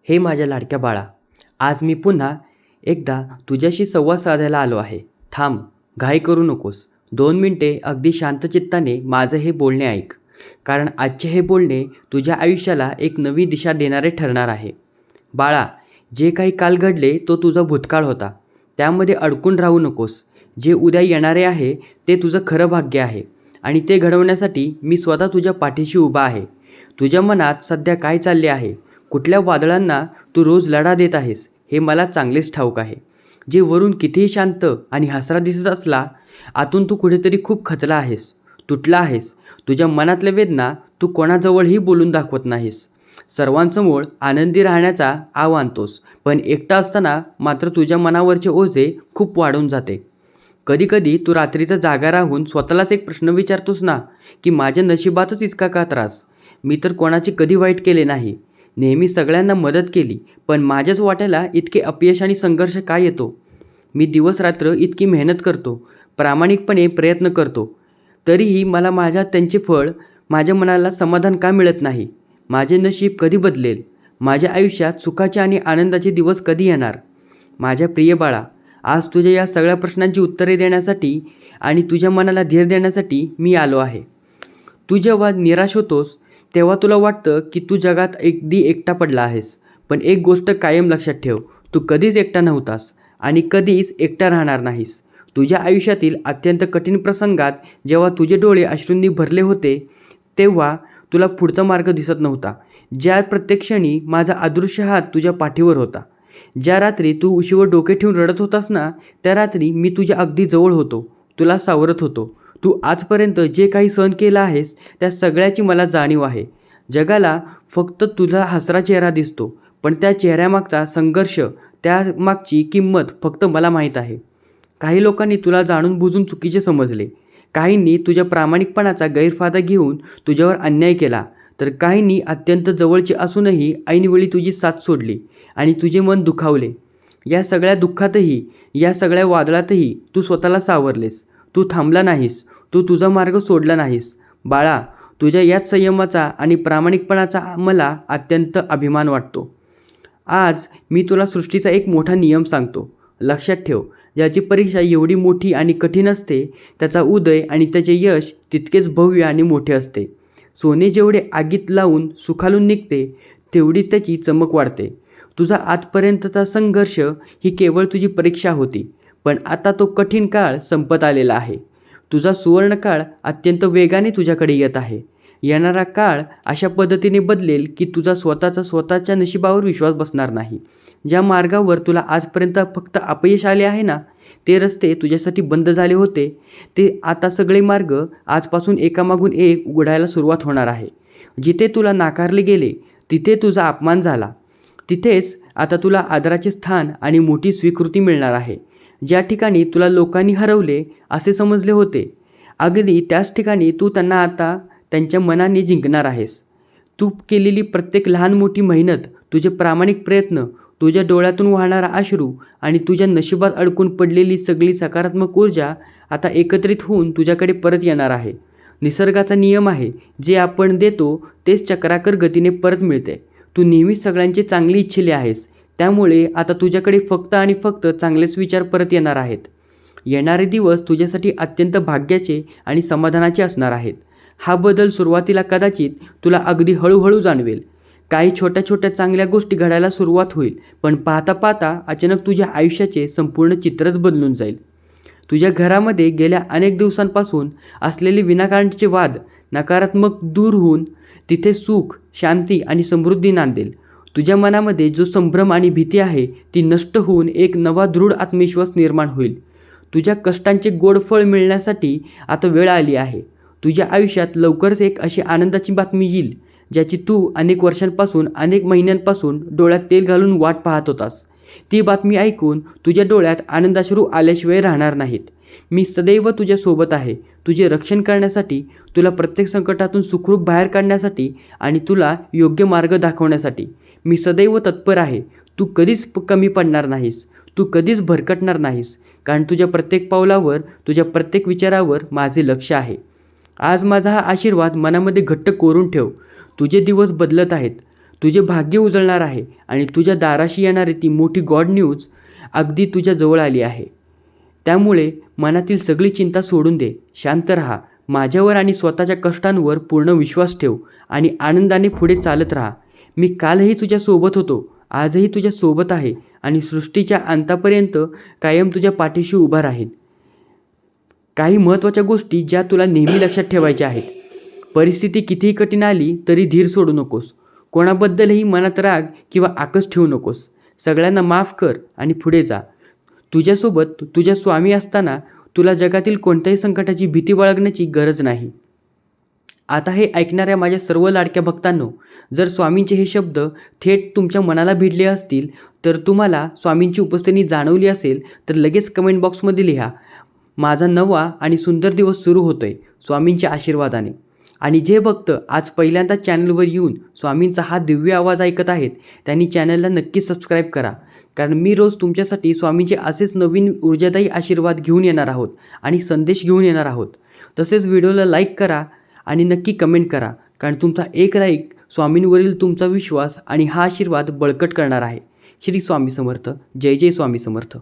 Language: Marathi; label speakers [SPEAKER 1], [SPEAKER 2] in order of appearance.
[SPEAKER 1] हे माझ्या लाडक्या बाळा, आज मी पुन्हा एकदा तुझ्याशी संवाद साधायला आलो आहे. थांब, घाई करू नकोस. 2 मिनिटे अगदी शांत चित्ताने माझं हे बोलणे ऐक. कारण आजचे हे बोलणे तुझ्या आयुष्याला एक नवी दिशा देणारे ठरणार आहे. बाळा, जे काही काल घडले तो तुझा भूतकाळ होता. त्यामध्ये अडकून राहू नकोस. जे उद्या येणारे आहे ते तुझं खरं भाग्य आहे आणि ते घडवण्यासाठी मी स्वतः तुझ्या पाठीशी उभा आहे. तुझ्या मनात सध्या काय चालले आहे, कुठल्या वादळांना तू रोज लढा देत आहेस, हे मला चांगलेच ठाऊक आहे. जे वरून कितीही शांत आणि हसरा दिसत असला, आतून तू कुठेतरी खूप खचला आहेस, तुटला आहेस. तुझ्या मनातल्या वेदना तू कोणाजवळही बोलून दाखवत नाहीस. सर्वांसमोर आनंदी राहण्याचा आव आणतोस, पण एकटा असताना मात्र तुझ्या मनावरचे ओझे खूप वाढून जाते. कधीकधी तू रात्रीचा जागा राहून स्वतःलाच एक प्रश्न विचारतोस ना, की माझ्या नशिबातच इतका का त्रास? मी तर कोणाचे कधी वाईट केले नाही. नेहमी सगळ्यांना मदत केली, पण माझ्याच वाट्याला इतके अपयश आणि संघर्ष का येतो? मी दिवस-रात्र इतकी मेहनत करतो, प्रामाणिकपणे प्रयत्न करतो, तरीही मला त्यांचे फळ, माझ्या मनाला समाधान का मिळत नाही? माझे नशीब कधी बदलेल? माझ्या आयुष्यात सुखाचे आणि आनंदाचे दिवस कधी येणार? माझ्या प्रिय बाळा, आज तुझ्या या सगळ्या प्रश्नांची उत्तरे देण्यासाठी आणि तुझ्या मनाला धीर देण्यासाठी मी आलो आहे. तू जेव्हा निराश होतोस, तेव्हा तुला वाटतं की तू जगात अगदी एकटा पडला आहेस. पण एक गोष्ट कायम लक्षात ठेव, तू कधीच एकटा नव्हतास आणि कधीच एकटा राहणार नाहीस. तुझ्या आयुष्यातील अत्यंत कठीण प्रसंगात जेव्हा तुझे डोळे अश्रूंनी भरले होते, तेव्हा तुला पुढचा मार्ग दिसत नव्हता. ज्या प्रत्येक क्षणी माझा अदृश्य हात तुझ्या पाठीवर होता. ज्या रात्री तू उशीवर डोके ठेवून रडत होतास ना, त्या रात्री मी तुझ्या अगदी जवळ होतो, तुला सावरत होतो. तू आजपर्यंत जे काही सहन केलं आहेस, त्या सगळ्याची मला जाणीव आहे. जगाला फक्त तुझा हसरा चेहरा दिसतो, पण त्या चेहऱ्यामागचा संघर्ष, त्यामागची किंमत फक्त मला माहीत आहे. काही लोकांनी तुला जाणून बुजून चुकीचे समजले. काहींनी तुझ्या प्रामाणिकपणाचा गैरफायदा घेऊन तुझ्यावर अन्याय केला, तर काहींनी अत्यंत जवळचे असूनही ऐनवेळी तुझी साथ सोडली आणि तुझे मन दुखावले. या सगळ्या दुःखातही, या सगळ्या वादळातही तू स्वतःला सावरलेस. तू थांबला नाहीस, तू तुझा मार्ग सोडला नाहीस. बाळा, तुझ्या याच संयमाचा आणि प्रामाणिकपणाचा मला अत्यंत अभिमान वाटतो. आज मी तुला सृष्टीचा एक मोठा नियम सांगतो. लक्षात ठेव, ज्याची परीक्षा एवढी मोठी आणि कठीण असते, त्याचा उदय आणि त्याचे यश तितकेच भव्य आणि मोठे असते. सोने जेवढे आगीत लावून सुखालून निघते, तेवढी त्याची चमक वाढते. तुझा आजपर्यंतचा संघर्ष ही केवळ तुझी परीक्षा होती, पण आता तो कठीण काळ संपत आलेला आहे. तुझा सुवर्णकाळ अत्यंत वेगाने तुझ्याकडे येत आहे. येणारा काळ अशा पद्धतीने बदलेल की तुझा स्वतःच्या नशिबावर विश्वास बसणार नाही. ज्या मार्गावर तुला आजपर्यंत फक्त अपयश आले आहे ना, ते रस्ते तुझ्यासाठी बंद झाले होते, ते आता सगळे मार्ग आजपासून एकामागून एक उघडायला सुरुवात होणार आहे. जिथे तुला नाकारले गेले, तिथे तुझा अपमान झाला, तिथेच आता तुला आदराचे स्थान आणि मोठी स्वीकृती मिळणार आहे. ज्या ठिकाणी तुला लोकांनी हरवले असे समजले होते, अगदी त्याच ठिकाणी तू त्यांना आता त्यांच्या मनाने जिंकणार आहेस. तू केलेली प्रत्येक लहान मोठी मेहनत, तुझे प्रामाणिक प्रयत्न, तुझ्या डोळ्यातून वाहणारा अश्रू आणि तुझ्या नशिबात अडकून पडलेली सगळी सकारात्मक ऊर्जा आता एकत्रित होऊन तुझ्याकडे परत येणार आहे. निसर्गाचा नियम आहे, जे आपण देतो तेच चक्राकार गतीने परत मिळते. तू नेहमीच सगळ्यांचे चांगले इच्छिले आहेस, त्यामुळे आता तुझ्याकडे फक्त आणि फक्त चांगलेच विचार परत येणार आहेत. येणारे दिवस तुझ्यासाठी अत्यंत भाग्याचे आणि समाधानाचे असणार आहेत. हा बदल सुरुवातीला कदाचित तुला अगदी हळूहळू जाणवेल. काही छोट्या छोट्या चांगल्या गोष्टी घडायला सुरुवात होईल, पण पाहता पाहता अचानक तुझ्या आयुष्याचे संपूर्ण चित्रच बदलून जाईल. तुझ्या घरामध्ये गेल्या अनेक दिवसांपासून असलेले विनाकारणचे वाद, नकारात्मक दूर होऊन तिथे सुख, शांती आणि समृद्धी नांदेल. तुझ्या मनामध्ये जो संभ्रम आणि भीती आहे, ती नष्ट होऊन एक नवा दृढ आत्मविश्वास निर्माण होईल. तुझ्या कष्टांचे गोड फळ मिळण्यासाठी आता वेळ आली आहे. तुझ्या आयुष्यात लवकरच एक अशी आनंदाची बातमी येईल, ज्याची तू अनेक वर्षांपासून, अनेक महिन्यांपासून डोळ्यात तेल घालून वाट पाहत होतास. ती बातमी ऐकून तुझ्या डोळ्यात आनंदाश्रू आल्याशिवाय राहणार नाहीत. मी सदैव तुझ्यासोबत आहे, तुझे रक्षण करण्यासाठी, तुला प्रत्येक संकटातून सुखरूप बाहेर काढण्यासाठी आणि तुला योग्य मार्ग दाखवण्यासाठी. मी सदैव तत्पर आहे. तू कधीच कमी पडणार नाहीस, तू कधीच भरकटणार नाहीस, कारण तुझ्या प्रत्येक पावलावर, तुझ्या प्रत्येक विचारावर माझे लक्ष आहे. आज माझा हा आशीर्वाद मनामध्ये घट्ट कोरून ठेव. तुझे दिवस बदलत आहेत. तुझे भाग्य उजळणार आहे आणि तुझ्या दाराशी येणारी ती मोठी गॉड न्यूज अगदी तुझ्या जवळ आली आहे. त्यामुळे मनातील सगळी चिंता सोडून दे, शांत राहा, माझ्यावर आणि स्वतःच्या कष्टांवर पूर्ण विश्वास ठेव आणि आनंदाने पुढे चालत राहा. मी कालही तुझ्यासोबत होतो, आजही तुझ्यासोबत आहे आणि सृष्टीच्या अंतापर्यंत कायम तुझ्या पाठीशी उभा राहीन. काही महत्त्वाच्या गोष्टी ज्या तुला नेहमी लक्षात ठेवायच्या आहेत. परिस्थिती कितीही कठीण आली तरी धीर सोडू नकोस. कोणाबद्दलही मनात राग किंवा आकस ठेवू नकोस. सगळ्यांना माफ कर आणि पुढे जा. तुझ्यासोबत तुझ्या स्वामी असताना तुला जगातील कोणत्याही संकटाची भीती बाळगण्याची गरज नाही. आता हे ऐकणाऱ्या माझ्या सर्व लाडक्या भक्तांनो, जर स्वामींचे हे शब्द थेट तुमच्या मनाला भिडले असतील, तर तुम्हाला स्वामींची उपस्थिती जाणवली असेल तर लगेच कमेंट बॉक्समध्ये लिहा, माझा नवा आणि सुंदर दिवस सुरू होतोय स्वामींच्या आशीर्वादाने. आणि जे भक्त आज पहिल्यांदा चॅनलवर येऊन स्वामींचा हा दिव्य आवाज ऐकत आहेत, त्यांनी चॅनलला नक्की सबस्क्राईब करा. कारण मी रोज तुमच्यासाठी स्वामींचे असेच नवीन ऊर्जादायी आशीर्वाद घेऊन येणार आहोत आणि संदेश घेऊन येणार आहोत. तसेच व्हिडिओला लाईक करा आणि नक्की कमेंट करा, कारण तुमचा एक लाईक स्वामींवरील तुमचा विश्वास आणि हा आशीर्वाद बळकट करणार आहे. श्री स्वामी समर्थ. जय जय स्वामी समर्थ.